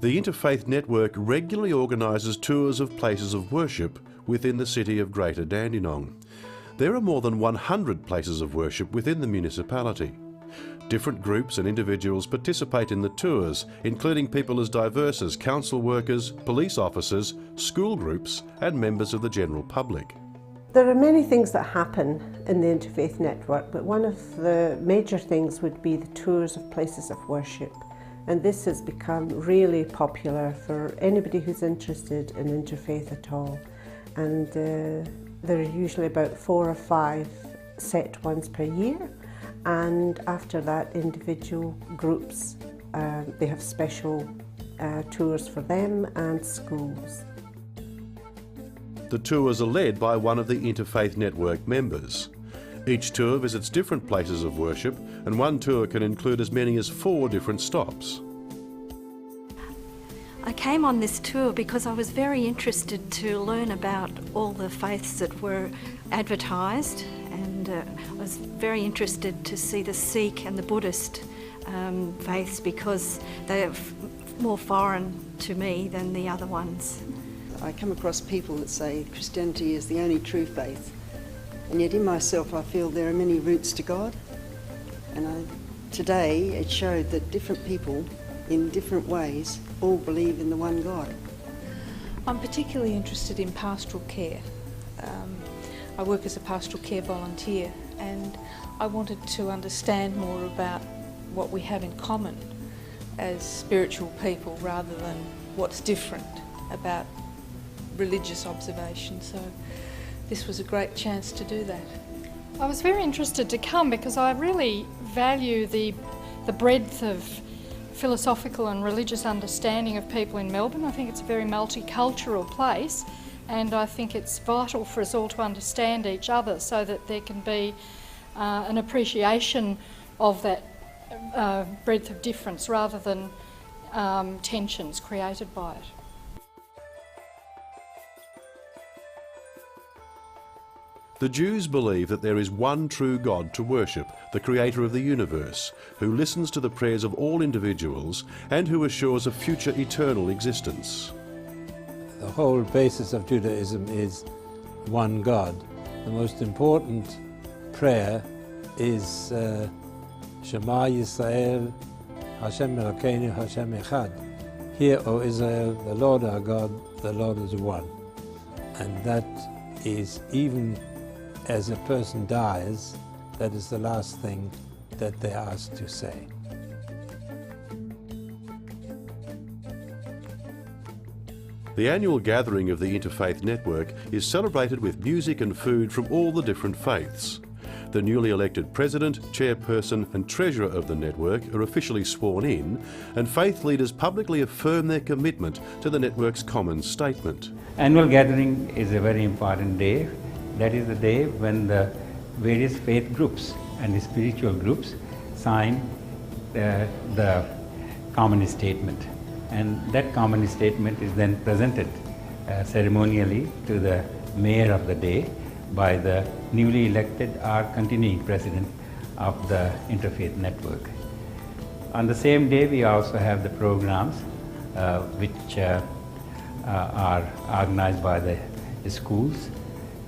The Interfaith Network regularly organises tours of places of worship within the City of Greater Dandenong. There are more than 100 places of worship within the municipality. Different groups and individuals participate in the tours, including people as diverse as council workers, police officers, school groups and members of the general public. There are many things that happen in the Interfaith Network, but one of the major things would be the tours of places of worship. And this has become really popular for anybody who's interested in interfaith at all. And there are usually about 4 or 5 set ones per year. And after that, individual groups, they have special tours for them and schools. The tours are led by one of the Interfaith Network members. Each tour visits different places of worship, and one tour can include as many as 4 different stops. I came on this tour because I was very interested to learn about all the faiths that were advertised, and I was very interested to see the Sikh and the Buddhist faiths because they're more foreign to me than the other ones. I come across people that say Christianity is the only true faith, and yet in myself I feel there are many routes to God. And today it showed that different people in different ways all believe in the one God. I'm particularly interested in pastoral care. I work as a pastoral care volunteer, and I wanted to understand more about what we have in common as spiritual people rather than what's different about religious observation. So this was a great chance to do that. I was very interested to come because I really value the breadth of philosophical and religious understanding of people in Melbourne. I think it's a very multicultural place, and I think it's vital for us all to understand each other so that there can be an appreciation of that breadth of difference rather than tensions created by it. The Jews believe that there is one true God to worship, the Creator of the universe, who listens to the prayers of all individuals and who assures a future eternal existence. The whole basis of Judaism is one God. The most important prayer is Shema Yisrael, Hashem Elokeinu, Hashem Echad. Hear, O Israel, the Lord our God, the Lord is one. And that is, even as a person dies, that is the last thing that they're asked to say. The annual gathering of the Interfaith Network is celebrated with music and food from all the different faiths. The newly elected president, chairperson and treasurer of the network are officially sworn in, and faith leaders publicly affirm their commitment to the network's common statement. Annual gathering is a very important day. That is the day when the various faith groups and the spiritual groups sign the common statement. And that common statement is then presented ceremonially to the mayor of the day by the newly elected or continuing president of the Interfaith Network. On the same day, we also have the programs which are organized by the schools,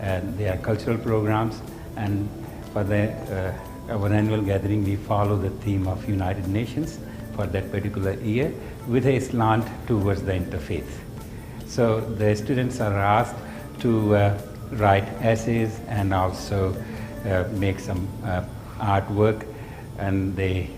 and they are cultural programs. And for our annual gathering, we follow the theme of United Nations for that particular year with a slant towards the interfaith. So the students are asked to write essays and also make some artwork, and they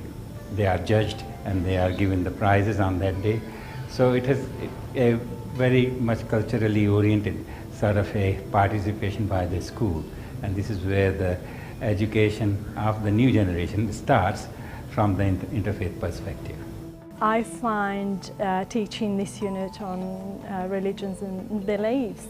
are judged and they are given the prizes on that day. So it has a very much culturally oriented sort of a participation by the school, and this is where the education of the new generation starts from the interfaith perspective. I find teaching this unit on religions and beliefs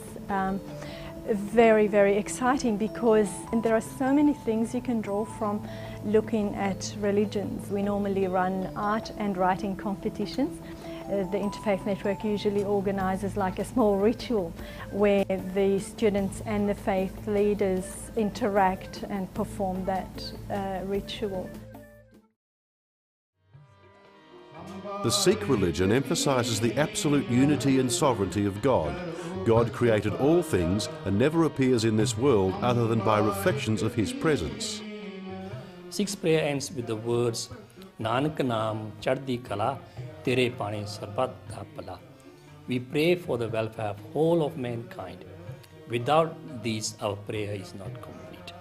very, very exciting, because there are so many things you can draw from looking at religions. We normally run art and writing competitions. The Interfaith Network usually organises like a small ritual where the students and the faith leaders interact and perform that ritual. The Sikh religion emphasises the absolute unity and sovereignty of God. God created all things and never appears in this world other than by reflections of His presence. Sikh's prayer ends with the words, Nanak Naam Chaddi Kala, Tere Pane Sarbat Da Pala. We pray for the welfare of whole of mankind. Without these, our prayer is not complete.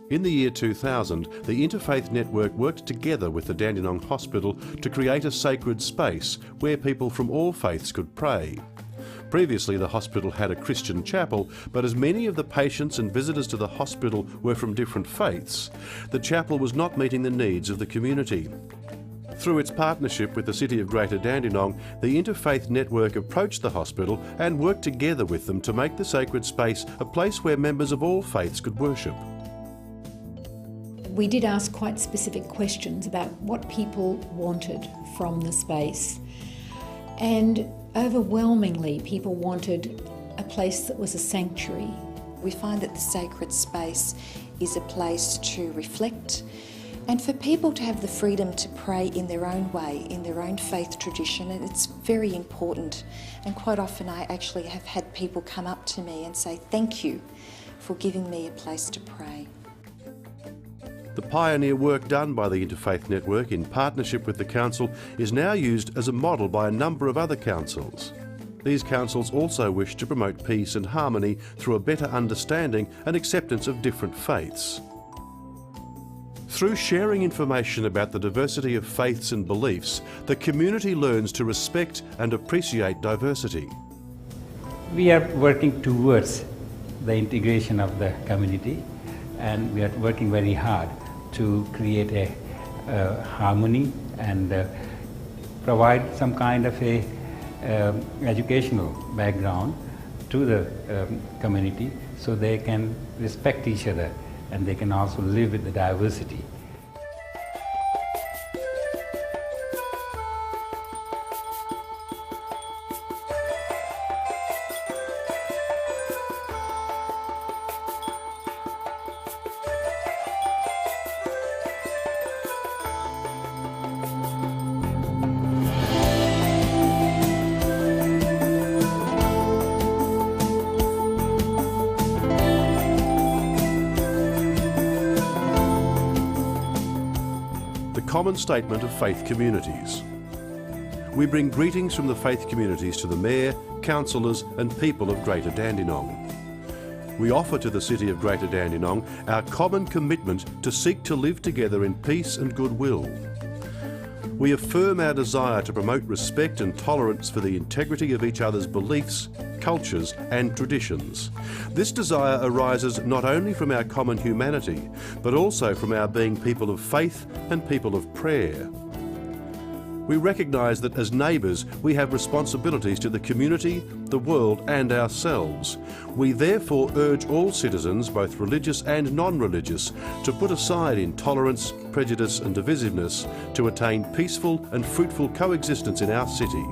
In the year 2000, the Interfaith Network worked together with the Dandenong Hospital to create a sacred space where people from all faiths could pray. Previously, the hospital had a Christian chapel, but as many of the patients and visitors to the hospital were from different faiths, the chapel was not meeting the needs of the community. Through its partnership with the City of Greater Dandenong, the Interfaith Network approached the hospital and worked together with them to make the sacred space a place where members of all faiths could worship. We did ask quite specific questions about what people wanted from the space. And overwhelmingly, people wanted a place that was a sanctuary. We find that the sacred space is a place to reflect and for people to have the freedom to pray in their own way, in their own faith tradition, and it's very important. And quite often I actually have had people come up to me and say, thank you for giving me a place to pray. The pioneer work done by the Interfaith Network in partnership with the Council is now used as a model by a number of other councils. These councils also wish to promote peace and harmony through a better understanding and acceptance of different faiths. Through sharing information about the diversity of faiths and beliefs, the community learns to respect and appreciate diversity. We are working towards the integration of the community, and we are working very hard to create a harmony and provide some kind of a educational background to the community so they can respect each other and they can also live with the diversity. Common statement of faith communities. We bring greetings from the faith communities to the Mayor, councillors and people of Greater Dandenong. We offer to the City of Greater Dandenong our common commitment to seek to live together in peace and goodwill. We affirm our desire to promote respect and tolerance for the integrity of each other's beliefs, cultures and traditions. This desire arises not only from our common humanity, but also from our being people of faith and people of prayer. We recognise that as neighbours we have responsibilities to the community, the world and ourselves. We therefore urge all citizens, both religious and non-religious, to put aside intolerance, prejudice and divisiveness to attain peaceful and fruitful coexistence in our city.